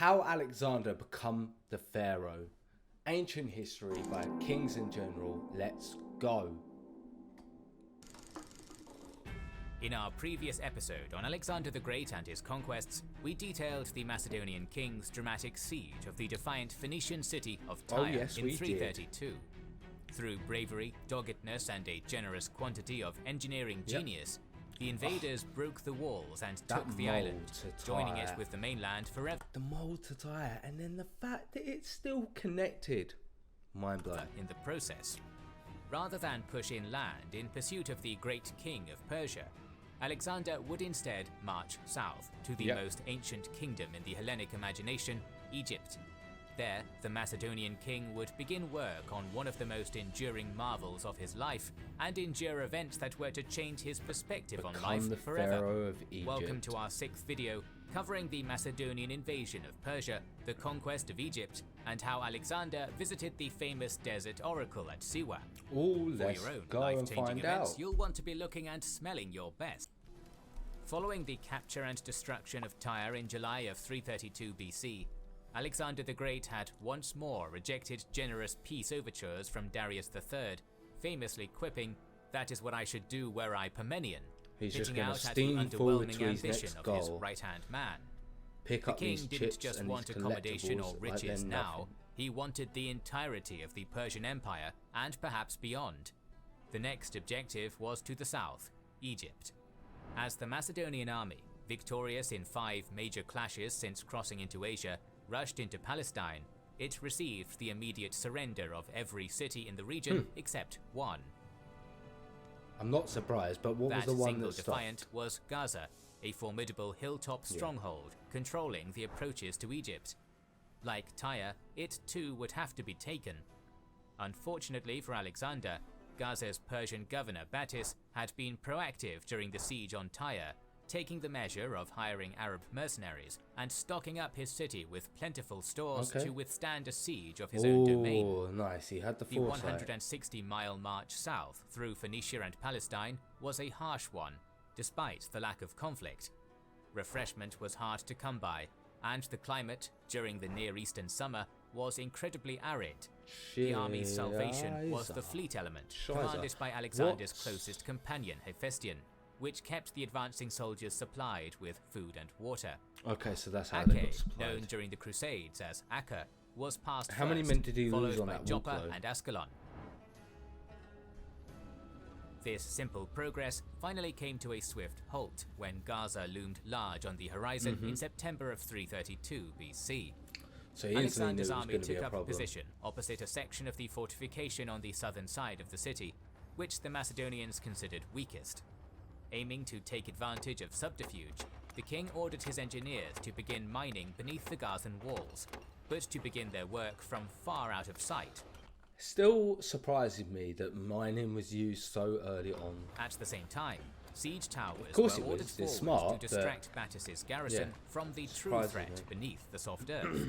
How Alexander become the Pharaoh. Ancient history by kings in general. Let's go. In our previous episode on Alexander the Great and his conquests, we detailed the Macedonian king's dramatic siege of the defiant Phoenician city of Tyre in 332. Through bravery, doggedness, and a generous quantity of engineering genius, the invaders broke the walls and took the island, joining it with the mainland forever. The mole to Tyre, and then the fact that it's still connected. Mind blowing. In the process. Rather than push inland in pursuit of the great king of Persia, Alexander would instead march south to the most ancient kingdom in the Hellenic imagination, Egypt. There, the Macedonian king would begin work on one of the most enduring marvels of his life and endure events that were to change his perspective on life the forever. Pharaoh of Egypt. Welcome to our 6th video covering the Macedonian invasion of Persia, the conquest of Egypt, and how Alexander visited the famous desert oracle at Siwa. Let's For your own go and life-changing find events, out. you'll want to be looking and smelling your best. Following the capture and destruction of Tyre in July of 332 BC, Alexander the Great had once more rejected generous peace overtures from Darius III, famously quipping, "That is what I should do were I Parmenion," He's just pitching going out to at the steam forward underwhelming to his ambition next of his goal. right-hand man. Pick The up king these didn't chips just and want these accommodation or collectibles riches like now, nothing. he wanted the entirety of the Persian Empire and perhaps beyond. The next objective was to the south, Egypt. As the Macedonian army, victorious in 5 major clashes since crossing into Asia, rushed into Palestine, it received the immediate surrender of every city in the region except one. I'm not surprised, but what was That the one single that defiant stopped? was Gaza, a formidable hilltop stronghold controlling the approaches to Egypt. Like Tyre, it too would have to be taken. Unfortunately for Alexander, Gaza's Persian governor Batis had been proactive during the siege on Tyre, taking the measure of hiring Arab mercenaries and stocking up his city with plentiful stores to withstand a siege of his own domain. Oh, nice. He had the The foresight. 160-mile march south through Phoenicia and Palestine was a harsh one, despite the lack of conflict. Refreshment was hard to come by, and the climate, during the Near Eastern summer, was incredibly arid. The army's salvation was the fleet element, commanded by Alexander's closest companion, Hephaestion, which kept the advancing soldiers supplied with food and water. Okay, so that's how they got Acre, supplied. known during the Crusades as Acre, was passed How many first, men did he lose followed on by that Joppa walk, and Ascalon. This simple progress finally came to a swift halt when Gaza loomed large on the horizon in September of 332 BC. So he instantly knew it Alexander's was army going to be took a up a problem. position opposite a section of the fortification on the southern side of the city, which the Macedonians considered weakest. Aiming to take advantage of subterfuge, the king ordered his engineers to begin mining beneath the Gazan walls, but to begin their work from far out of sight. Still surprises me that mining was used so early on. At the same time, siege towers course were it ordered was. It's forward smart, to distract Battis's garrison from the true surprises threat me. beneath the soft earth.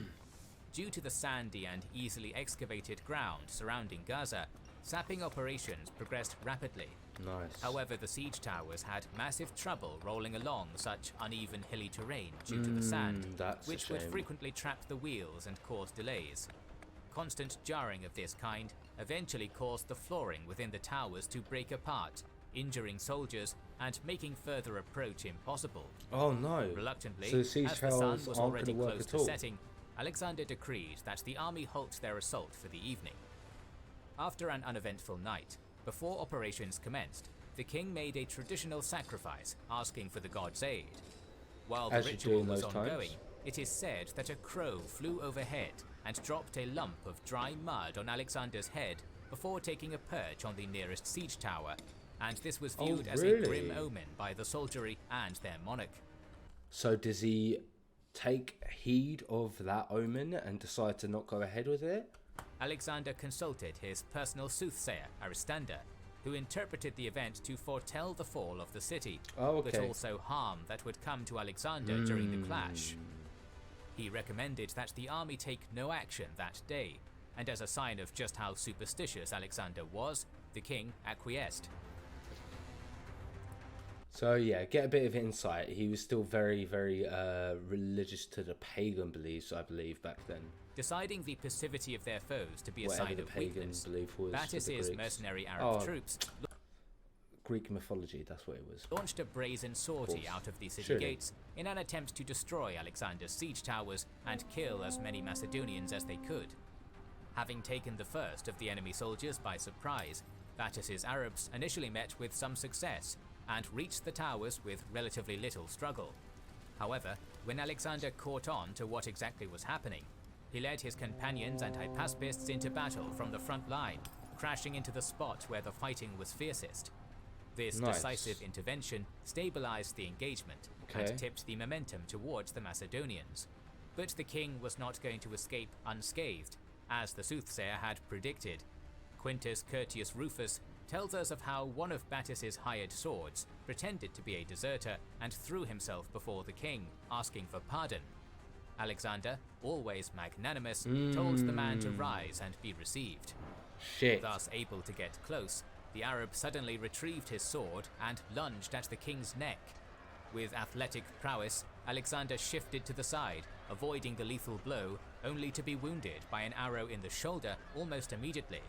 Due to the sandy and easily excavated ground surrounding Gaza, sapping operations progressed rapidly. Nice. However, the siege towers had massive trouble rolling along such uneven hilly terrain due to the sand, that's a which would shame. frequently trap the wheels and cause delays. Constant jarring of this kind eventually caused the flooring within the towers to break apart, injuring soldiers and making further approach impossible. Oh no. Reluctantly, So the siege as the sun towers was aren't already going to work close at to all. setting, Alexander decreed that the army halt their assault for the evening. After an uneventful night, before operations commenced, the king made a traditional sacrifice, asking for the gods' aid. While the As you do ritual in was those ongoing, times. it is said that a crow flew overhead and dropped a lump of dry mud on Alexander's head before taking a perch on the nearest siege tower, and this was viewed as a grim omen by the soldiery and their monarch. So does he take heed of that omen and decide to not go ahead with it? Alexander consulted his personal soothsayer, Aristander, who interpreted the event to foretell the fall of the city, but also harm that would come to Alexander during the clash. He recommended that the army take no action that day, and as a sign of just how superstitious Alexander was, the king acquiesced. So yeah, get a bit of insight. He was still very, very religious to the pagan beliefs, I believe, back then. Deciding the passivity of their foes to be a Whatever sign the of pagan weakness, belief was. Battus's mercenary Arab troops Greek mythology, that's what it was. launched a brazen sortie out of the city gates in an attempt to destroy Alexander's siege towers and kill as many Macedonians as they could. Having taken the first of the enemy soldiers by surprise, Battus's Arabs initially met with some success and reached the towers with relatively little struggle. However, when Alexander caught on to what exactly was happening, he led his companions and hypaspists into battle from the front line, crashing into the spot where the fighting was fiercest. This decisive intervention stabilized the engagement and tipped the momentum towards the Macedonians. But the king was not going to escape unscathed, as the soothsayer had predicted. Quintus Curtius Rufus tells us of how one of Battus's hired swords pretended to be a deserter and threw himself before the king, asking for pardon. Alexander, always magnanimous, told the man to rise and be received. Thus able to get close, the Arab suddenly retrieved his sword and lunged at the king's neck. With athletic prowess, Alexander shifted to the side, avoiding the lethal blow, only to be wounded by an arrow in the shoulder almost immediately.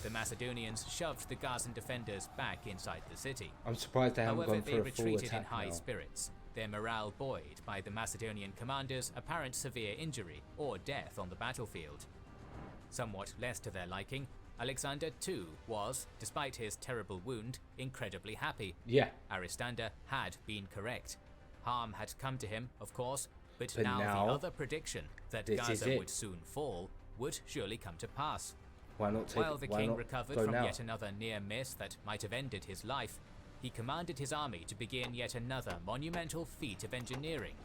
The Macedonians shoved the Gazan defenders back inside the city. I'm surprised they haven't gone for a full attack. However, they retreated in high spirits, their morale buoyed by the Macedonian commander's apparent severe injury or death on the battlefield. Somewhat less to their liking, Alexander too was, despite his terrible wound, incredibly happy. Aristander had been correct. Harm had come to him, of course, but now the other prediction that Gaza would soon fall would surely come to pass. While the king recovered from yet another near miss that might have ended his life, he commanded his army to begin yet another monumental feat of engineering.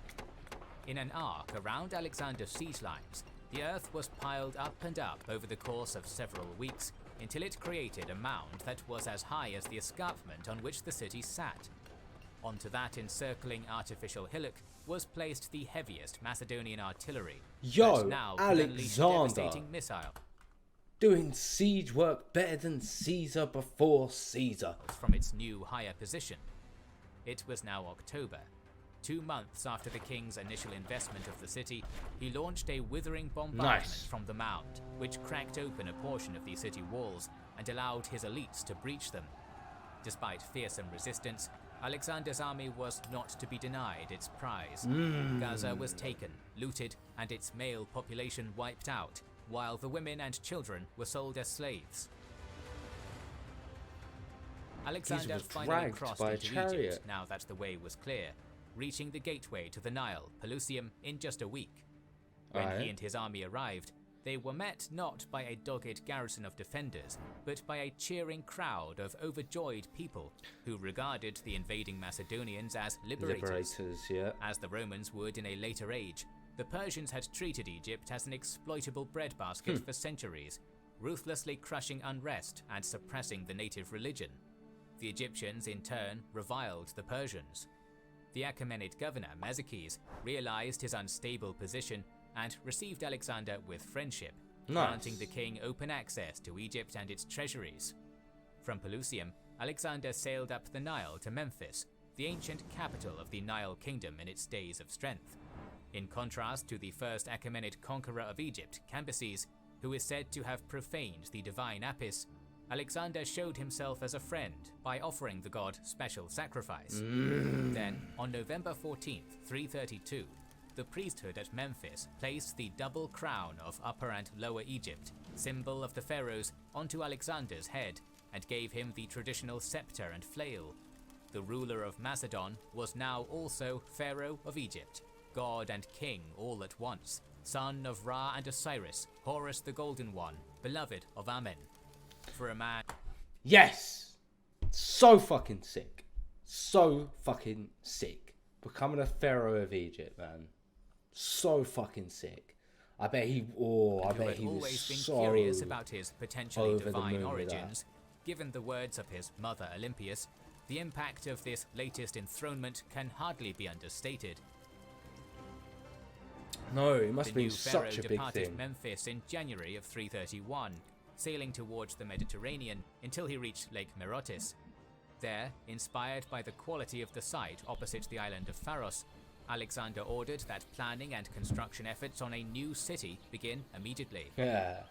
In an arc around Alexander's siege lines, the earth was piled up and up over the course of several weeks until it created a mound that was as high as the escarpment on which the city sat. Onto that encircling artificial hillock was placed the heaviest Macedonian artillery. Alexander doing siege work better than Caesar before Caesar. From its new higher position. It was now October. 2 months after the king's initial investment of the city, he launched a withering bombardment from the mound, which cracked open a portion of the city walls and allowed his elites to breach them. Despite fearsome resistance, Alexander's army was not to be denied its prize. Gaza was taken, looted, and its male population wiped out, while the women and children were sold as slaves. Alexander finally crossed into Egypt now that the way was clear, reaching the gateway to the Nile, Pelusium, in just a week. When he and his army arrived, they were met not by a dogged garrison of defenders, but by a cheering crowd of overjoyed people who regarded the invading Macedonians as liberators. As the Romans would in a later age, the Persians had treated Egypt as an exploitable breadbasket for centuries, ruthlessly crushing unrest and suppressing the native religion. The Egyptians, in turn, reviled the Persians. The Achaemenid governor, Mezakes, realized his unstable position and received Alexander with friendship, granting the king open access to Egypt and its treasuries. From Pelusium, Alexander sailed up the Nile to Memphis, the ancient capital of the Nile kingdom in its days of strength. In contrast to the first Achaemenid conqueror of Egypt, Cambyses, who is said to have profaned the divine Apis, Alexander showed himself as a friend by offering the god special sacrifice. Then, on November 14th, 332, the priesthood at Memphis placed the double crown of Upper and Lower Egypt, symbol of the pharaohs, onto Alexander's head and gave him the traditional scepter and flail. The ruler of Macedon was now also Pharaoh of Egypt, god and king all at once, son of Ra and Osiris, Horus the Golden One, beloved of Amen. For a man... Yes! So fucking sick. So fucking sick. Becoming a pharaoh of Egypt, man. So fucking sick. I bet he was always been so curious about his potentially divine origins. Given the words of his mother Olympias, the impact of this latest enthronement can hardly be understated. No, it must be such a big thing. The new pharaoh departed Memphis in January of 331, sailing towards the Mediterranean until he reached Lake Merotis. There, inspired by the quality of the site opposite the island of Pharos, Alexander ordered that planning and construction efforts on a new city begin immediately.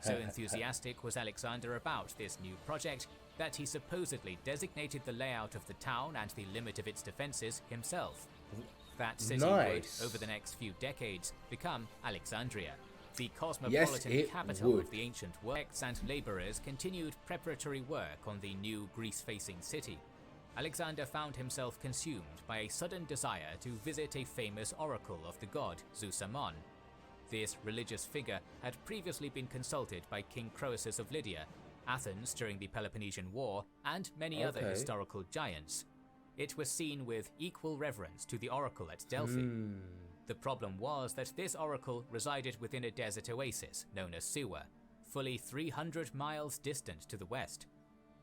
So enthusiastic was Alexander about this new project that he supposedly designated the layout of the town and the limit of its defenses himself. That city would, over the next few decades, become Alexandria, the cosmopolitan capital of the ancient world. And laborers continued preparatory work on the new Greece-facing city. Alexander found himself consumed by a sudden desire to visit a famous oracle of the god Zeus Ammon. This religious figure had previously been consulted by King Croesus of Lydia, Athens during the Peloponnesian War, and many other historical giants. It was seen with equal reverence to the oracle at Delphi. The problem was that this oracle resided within a desert oasis known as Siwa, fully 300 miles distant to the west.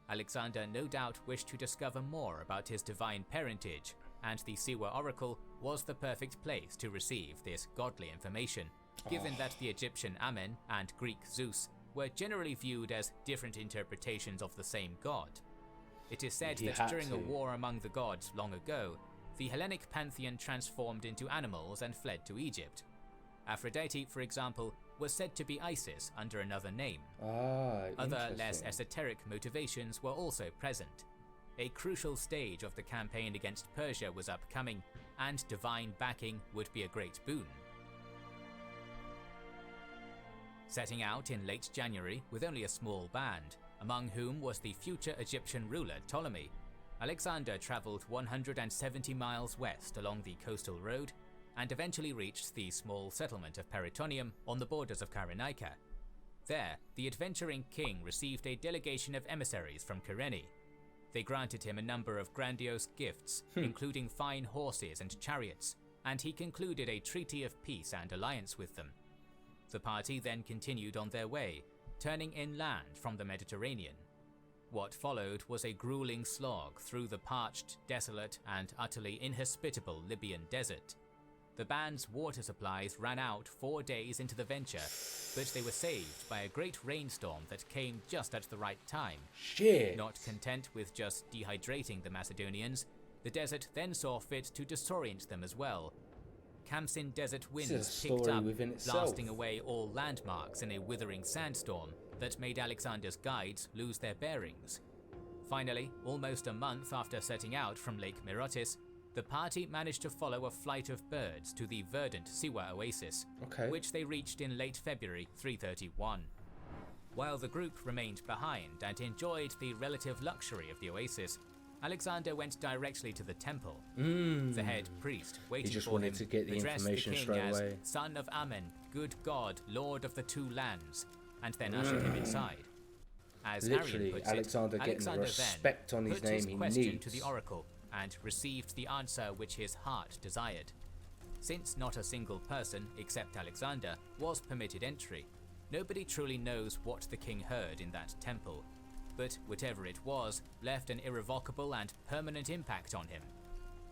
Alexander no doubt wished to discover more about his divine parentage, and the Siwa oracle was the perfect place to receive this godly information, given that the Egyptian Amen and Greek Zeus were generally viewed as different interpretations of the same god. It is said that during a war among the gods long ago, the Hellenic pantheon transformed into animals and fled to Egypt. Aphrodite, for example, was said to be Isis under another name. Other less esoteric motivations were also present. A crucial stage of the campaign against Persia was upcoming, and divine backing would be a great boon. Setting out in late January with only a small band, among whom was the future Egyptian ruler Ptolemy, Alexander travelled 170 miles west along the coastal road and eventually reached the small settlement of Peritonium on the borders of Cyrenaica. There, the adventuring king received a delegation of emissaries from Kyrene. They granted him a number of grandiose gifts, including fine horses and chariots, and he concluded a treaty of peace and alliance with them. The party then continued on their way, turning inland from the Mediterranean. What followed was a grueling slog through the parched, desolate, and utterly inhospitable Libyan desert. The band's water supplies ran out 4 days into the venture, but they were saved by a great rainstorm that came just at the right time. Not content with just dehydrating the Macedonians, the desert then saw fit to disorient them as well. Khamsin desert winds picked up, blasting away all landmarks in a withering sandstorm that made Alexander's guides lose their bearings. Finally, almost a month after setting out from Lake Merotis, the party managed to follow a flight of birds to the verdant Siwa oasis, which they reached in late February 331. While the group remained behind and enjoyed the relative luxury of the oasis, Alexander went directly to the temple. The head priest waiting for him to get the information straight away. Son of Amen, good God, Lord of the two lands, and then ushered him inside. As Literally, Arian puts Alexander it, getting the respect on his put name his question he needs. to the oracle and received the answer which his heart desired. Since not a single person, except Alexander, was permitted entry, nobody truly knows what the king heard in that temple, but whatever it was, left an irrevocable and permanent impact on him.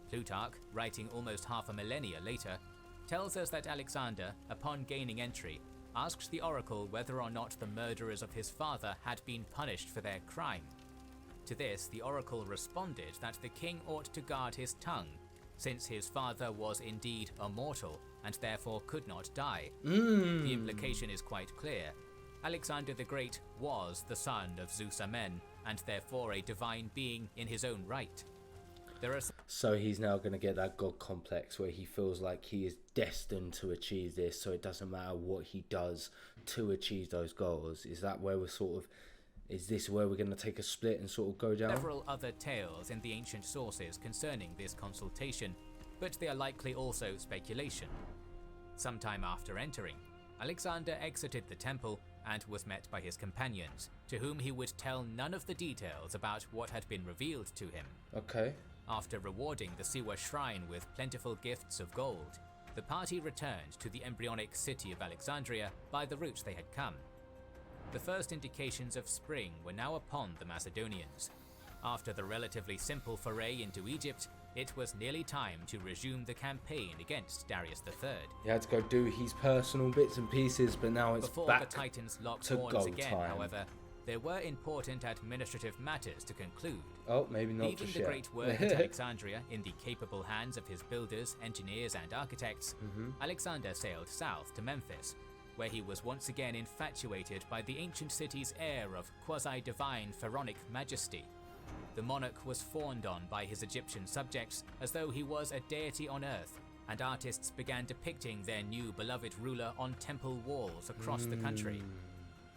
Plutarch, writing almost half a millennia later, tells us that Alexander, upon gaining entry, asked the oracle whether or not the murderers of his father had been punished for their crime. To this, the oracle responded that the king ought to guard his tongue, since his father was indeed immortal and therefore could not die. The implication is quite clear. Alexander the Great was the son of Zeus Amen, and therefore a divine being in his own right. So he's now going to get that god complex where he feels like he is destined to achieve this, so it doesn't matter what he does to achieve those goals. Is that where we're sort of... Is this where we're going to take a split and sort of go down? Several other tales in the ancient sources concerning this consultation, but they are likely also speculation. Sometime after entering, Alexander exited the temple and was met by his companions, to whom he would tell none of the details about what had been revealed to him. After rewarding the Siwa shrine with plentiful gifts of gold, the party returned to the embryonic city of Alexandria by the route they had come. The first indications of spring were now upon the Macedonians. After the relatively simple foray into Egypt, it was nearly time to resume the campaign against Darius III. He had to go do his personal bits and pieces, but now it's Before back the Titans locked to horns go again, time. however, there were important administrative matters to conclude. Oh, maybe not Leaving just the yet. great work at Alexandria in the capable hands of his builders, engineers, and architects, Alexander sailed south to Memphis, where he was once again infatuated by the ancient city's air of quasi-divine pharaonic majesty. The monarch was fawned on by his Egyptian subjects as though he was a deity on earth, and artists began depicting their new beloved ruler on temple walls across the country.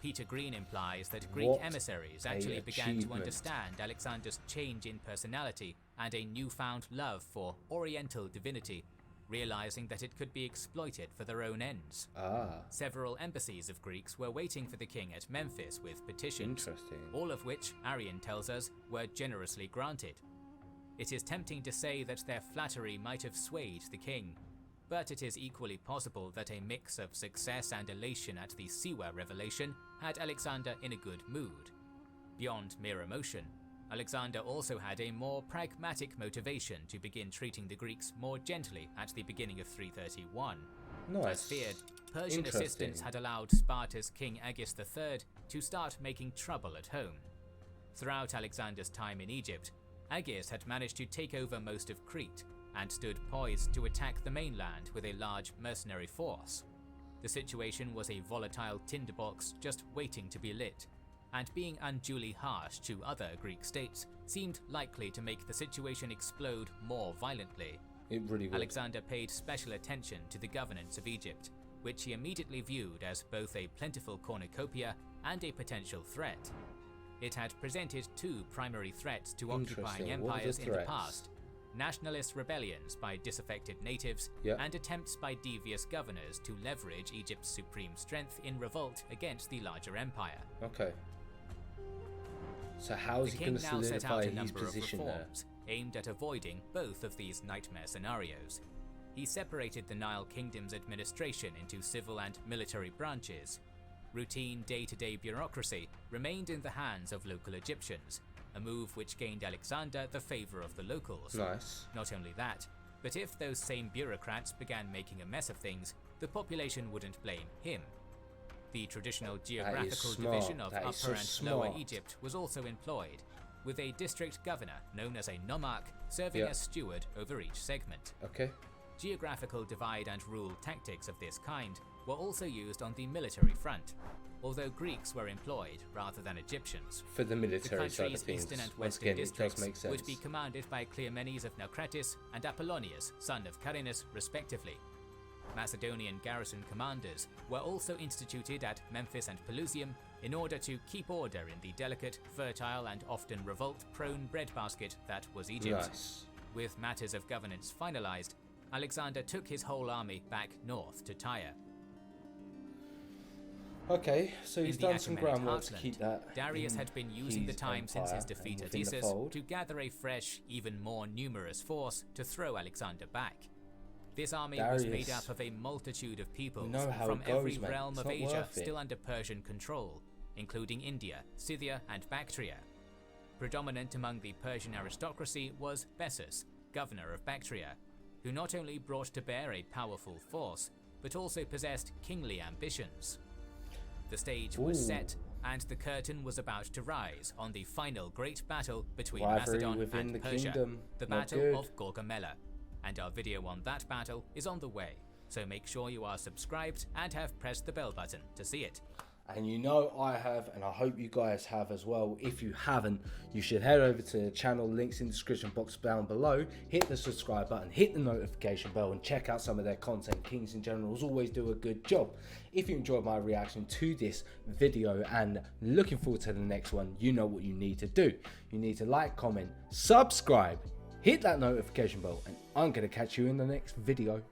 Peter Green implies that Greek What emissaries actually began to understand Alexander's change in personality and a newfound love for Oriental divinity, realizing that it could be exploited for their own ends. Several embassies of Greeks were waiting for the king at Memphis with petitions, all of which, Arian tells us, were generously granted. It is tempting to say that their flattery might have swayed the king, but it is equally possible that a mix of success and elation at the Siwa revelation had Alexander in a good mood. Beyond mere emotion, Alexander also had a more pragmatic motivation to begin treating the Greeks more gently at the beginning of 331. As feared, Persian assistance had allowed Sparta's king Agis III to start making trouble at home. Throughout Alexander's time in Egypt, Agis had managed to take over most of Crete, and stood poised to attack the mainland with a large mercenary force. The situation was a volatile tinderbox just waiting to be lit, and being unduly harsh to other Greek states seemed likely to make the situation explode more violently. It really would. Alexander paid special attention to the governance of Egypt, which he immediately viewed as both a plentiful cornucopia and a potential threat. It had presented two primary threats to occupying empires in the past: nationalist rebellions by disaffected natives, and attempts by devious governors to leverage Egypt's supreme strength in revolt against the larger empire. So how is he going to solidify his position there? Aimed at avoiding both of these nightmare scenarios. He separated the Nile Kingdom's administration into civil and military branches. Routine day-to-day bureaucracy remained in the hands of local Egyptians, a move which gained Alexander the favor of the locals. Not only that, but if those same bureaucrats began making a mess of things, the population wouldn't blame him. The traditional geographical division of Upper and Lower Egypt was also employed, with a district governor known as a nomarch serving as steward over each segment. Geographical divide and rule tactics of this kind were also used on the military front, although Greeks were employed rather than Egyptians. For the military the side of country's things, eastern and once western again, it does districts make sense. would be commanded by Cleomenes of Naucratis and Apollonius, son of Carinus, respectively. Macedonian garrison commanders were also instituted at Memphis and Pelusium in order to keep order in the delicate, fertile, and often revolt-prone breadbasket that was Egypt. With matters of governance finalized, Alexander took his whole army back north to Tyre. So he's done some groundwork to keep that. Darius had been using the time since his defeat at Issus to gather a fresh, even more numerous force to throw Alexander back. This army was made up of a multitude of peoples from every realm of Asia still under Persian control, including India, Scythia, and Bactria. Predominant among the Persian aristocracy was Bessus, governor of Bactria, who not only brought to bear a powerful force, but also possessed kingly ambitions. The stage was set, and the curtain was about to rise on the final great battle between Macedon and Persia, the Battle of Gaugamela. And our video on that battle is on the way, so make sure you are subscribed and have pressed the bell button to see it. And you know I have, and I hope you guys have as well. If you haven't, you should head over to the channel, links in the description box down below, hit the subscribe button, hit the notification bell, and check out some of their content. Kings and Generals always do a good job. If you enjoyed my reaction to this video and looking forward to the next one, you know what you need to do. You need to like, comment, subscribe, hit that notification bell, and I'm going to catch you in the next video.